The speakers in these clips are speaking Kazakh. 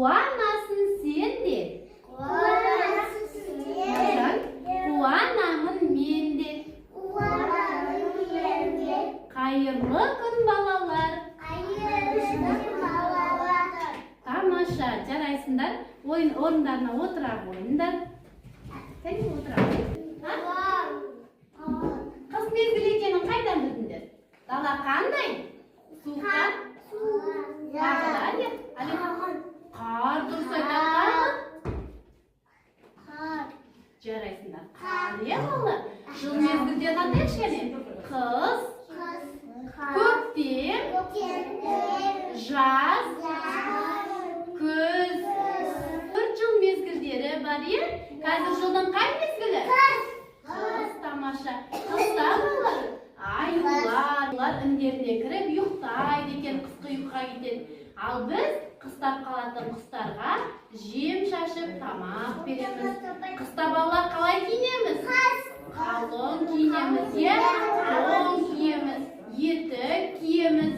Қуанасың сен де. Қуанамын мен де. Қайырлы күн балалар. Тамаша, жарайсыңдар. Орындарына отыра қойыңдар. Кәне отыра қойың. Қыс мезгілі екенін қайдан білдіңдер? Дала қандай? Суықтан? Қар дұрыс айтады. Жарайсыңдар. Қар балалар. Жыл мезгілде қандай кішкене? Қыс, көктем, жаз, күз. 4 жыл мезгілдері бар е? Қазір жылдың қай мезгілі? Қыс. Тамаша. Қыста балалар. Айлар үндеріне кіріп ұйықтайды екен, қысқы ұйқыға кетеді. Ал біз қыстап қалатын құстарға жем шашып тамақ береміз. Қыста балалар қалай киінеміз? Қалың киінеміз, тоң киеміз, етік киеміз.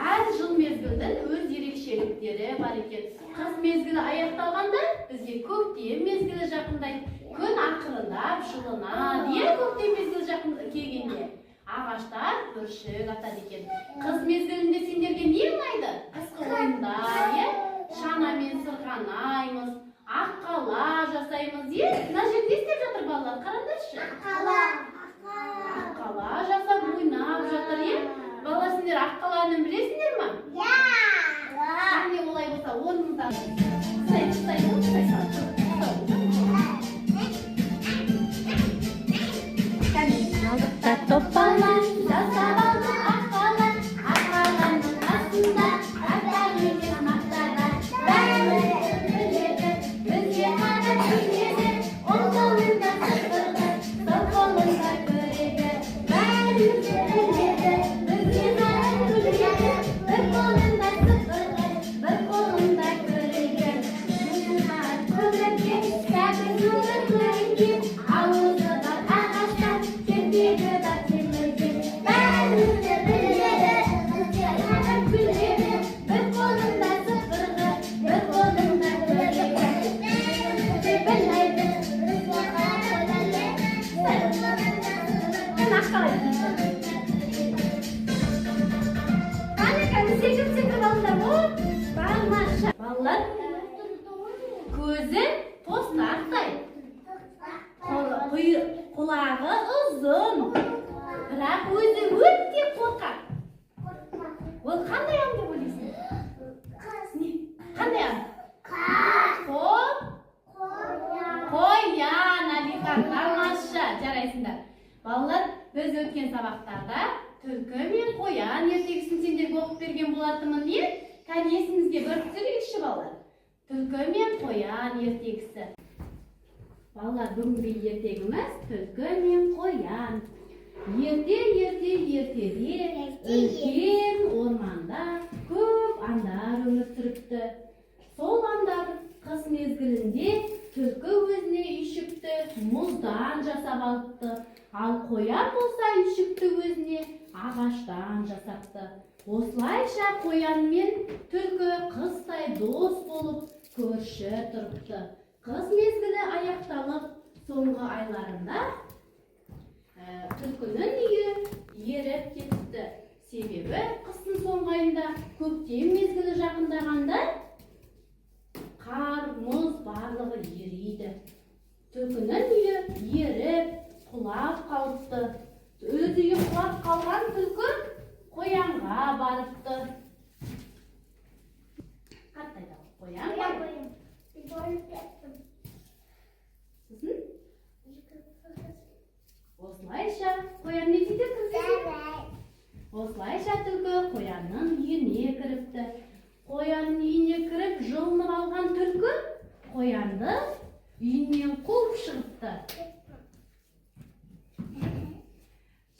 Әр жыл мезгілдің өз ерекшеліктері бар екен. Қыс мезгілі аяқталғанда бізге көктем мезгілі жақындайды. Күн ақырындап жылынады. Көктем мезгілі жақын келгенде ағаштар бүршік атады екен. Қыс мезгілінде сендерге не ұнайды? Қысқы ойындар, шанамен сырғанаймыз, аққала жасаймыз. Мына жерде не істеп жатыр балалар? Қараңдаршы. Аққала жасап ойнап жатыр. Балалар, сендер аққаланы білесіңдер ме? Қане олай болса, орныңыздан Топалан, жасап алды аққала, аққаланың қасында, ата-енең мақтаған. Бәрі біледі, бізге қарап күледі, ол қолында сыпырғы, сол қолында көреді. Бәрі біледі, бізге қарап күледі, бір қолында сыпырғы, бір қолында көреді. Жынға көмірге, сәбір нұры көрінген, ауызы бар ағаштан, кертегі бар. Балалар, көзі тостақтай, құлағы ұзын, бірақ өзі өте қорқақ. Ол қандай аң деп ойлайсың? Қандай аң? Қоян, Алихан, тамаша, жарайсыңдар. Балалар, біз өткен сабақтарда түлкі мен қоян ертегісін сендерге оқып берген болатынмын. Кәне есіңізге бір түсірейікші балалар. Түлкі мен қоян ертегісі. Балалар, бүгінгі ертегіміз түлкі мен қоян. Ертеде үлкен орманда көп аңдар өмір сүріпті. Сол аңдар қыс мезгілінде түлкі өзіне үйшікті мұздан жасап алыпты. Ал қоян болса үйшікті өзіне ағаштан жасапты. Осылайша қоян мен түлкі қыстай дос болып көрші тұрыпты. Қыс мезгілі аяқталып, соңғы айларында түлкінің үйі еріп кетті. Себебі қыстың соңғы айында көктем мезгілі жақындағанда қар, мұз барлығы ериді. Түлкінің үйі еріп, құлап қалыпты. Өз үйі құлап қалған түлкі қоянға барыпты. Қаттайда қоян бар. Осылайша қоян не дейді кіргізді? Осылайша түлкі қоянның үйіне кіріпті. Қоянның үйіне кіріп жылынып алған түлкі қоянды үйінен қуып шығыпты.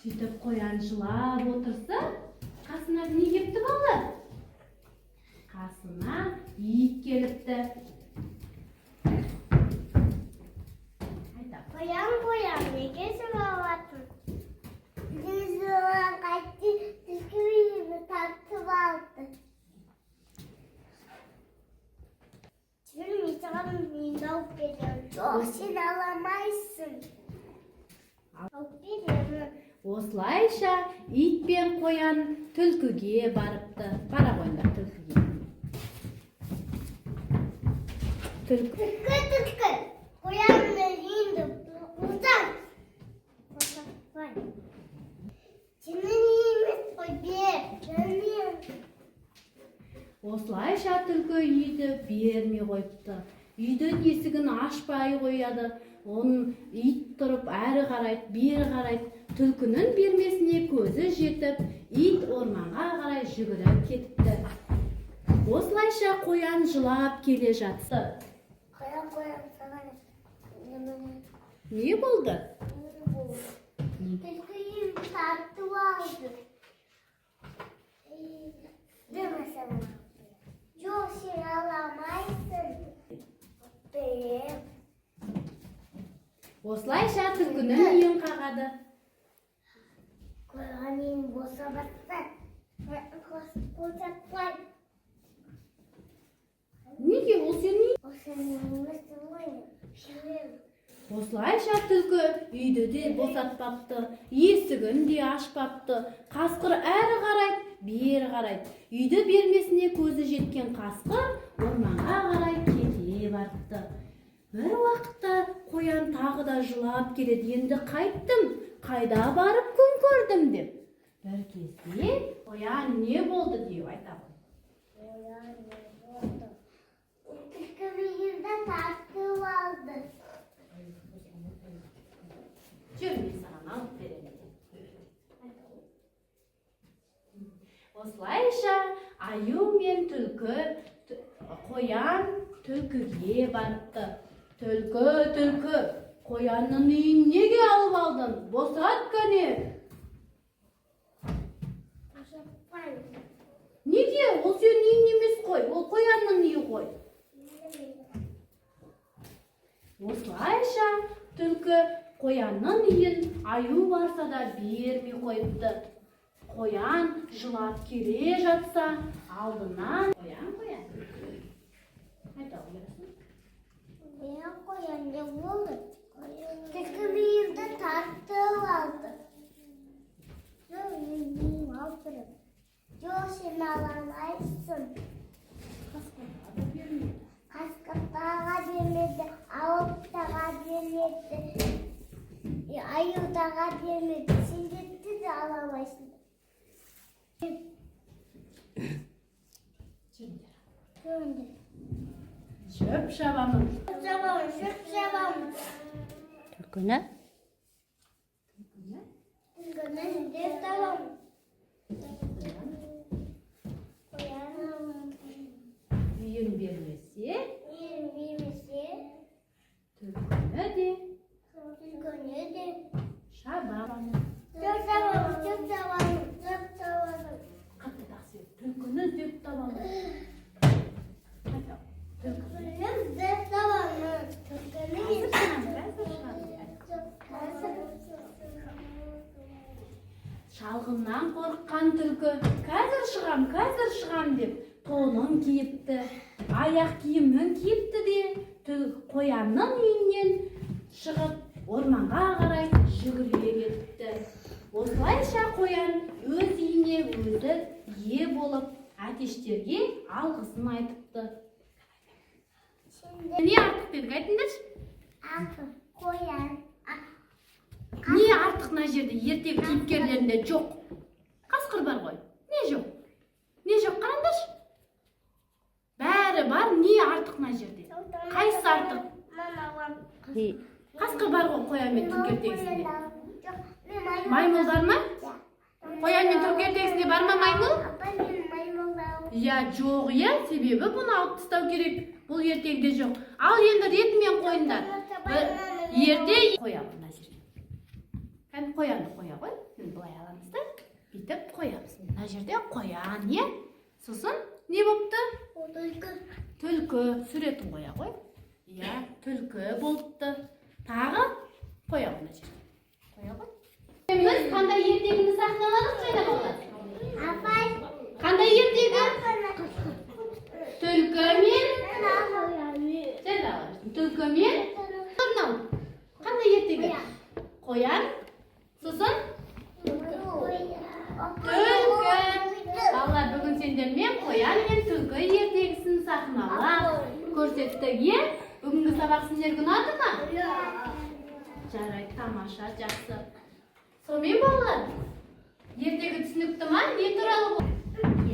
Сөйтіп қоян жылап отырса, қасына не кепті балалар? Қасына ит келіпті. Қоян, неге жылаватыр? Жылан қайтты, түлкі үйімді тартып алды. Sen minnak geliyor. Sen alamazsın. Alıp geliyor. Осылайша ит пен қоян түлкіге барыпты. Бара қойыңдар түлкіге. Түлкі. Tıkı. Koyanlar indi. Uzak. Vay. Senin iyimiz koy bir. Canım. Осылайша түлкі үйді бермей қойыпты. Үйдің есігін ашпай қояды. Оның ит тұрып әрі қарайды, бері қарайды. Түлкінің бермесіне көзі жетіп, ит орманға қарай жүгіріп кетті. Осылайша қоян жылап келе жатты. Koyan sana ne? Не болды? Tıkıyım tatlı vardı. Deme sana. Yok sen alamazsın. Benim. Осылайша түлкінің үйін қағады. Koyanın bosa bassın. Koşaklar. Неге ол сенің? O senin nasıl oyun? Şimdi. Осылайша түлкі үйді де босатпапты, есігін де ашпапты. Қасқыр әрі қарайды, бері қарайды. Үйді бермесіне көзі жеткен қасқыр орманға қарай кете барыпты. Бір уақытта қоян тағы да жылап келеді. Енді қайттым, қайда барып күн көрдім деп. Бір кезде қоян не болды деп айтады. Koyan ne oldu? Tıkıyımda tatlı vardı. Жүр, мен саған алып беремін. Осылайша аю мен түлкі, қоян түлкіге барыпты. Түлкі, қоянның үйін неге алып алдың? Босат кәне. Koşaklar. Неге? Ол сенің үйің емес қой, ол қоянның үйі ғой. Осылайша түлкі қоянның үйін аю барса да бермей қойыпты. Қоян жылап келе жатса, алдынан қоян. Айта бересің. Ben koyan ne oldu? Tıkıyımda tatlı vardı. Yok yiyeyim alırım. Yok sen alamazsın. Қасқырға да бермейді. Kaskatağa demedi, avuktağa demedi, ayıdağa demedi. Şimdi de alamazsın. Жүріңдер. Gönder. Шөп шабамын. Şöp şabam. Түлкіні Gönder de tamam. Koyanım. Үйін бермесе, Birisi. түлкіні де Gönder de. шабамын. Çok tamam, çok tamam, çok tamam. Қатты тақсы, түлкіні іздеп табамын. Айта, түлкі. Benim de tamam. Қазір шығам. Шалғыннан қорыққан түлкі, қазір шығам деп, тонын киіпті, аяқ киімін киіпті де, қоянның үйінен шығып, орманға қарай жүгіре кетті. Осылайша қоян өз үйіне өзі ие болып, әтештерге алғысын айтыпты. Şimdi Не артық дедік айтыңдаршы? altı koyan. Не артық мына жерде ертегі кейіпкерлерінде жоқ? Қасқыр бар ғой. Не жоқ? Не жоқ қараңдаршы? Бәрі бар, не артық мына жерде? Қайсысы артық? Қасқыр бар ғой қоян мен түлкі ертегісінде. Маймыл бар ма? Қоян мен түлкі ертегісінде бар ма маймыл? Я жоқ, я, себебі бұны алып тастау керек. Бұл ертегіде жоқ. Ал енді ретімен қойыңдар. Ерте қоямыз мына жерге. Кәдімгі қоянды қоя ғой. Былай аламыз да, бүйтіп қоямыз. Мына жерде қоян, е? Сосын не болыпты? Түлкі суретін қоя ғой. Иә, түлкі болыпты. Тағы қоя ғой мына жерге. Қоя ғой. Біз қандай ертегіні сахналадық жайда болады? Қандай ертегі? Түлкі мен Түлкі мен мынау қандай ертегі? Қоян, сосын түлкі. Балалар, бүгін сендермен қоян мен түлкі ертегісін сахналап көрсеттік. Бүгінгі сабақ сендерге ұнады ма? Жарайды, тамаша, жақсы. Сонымен балалар, ертегі түсінікті ма? Не туралы?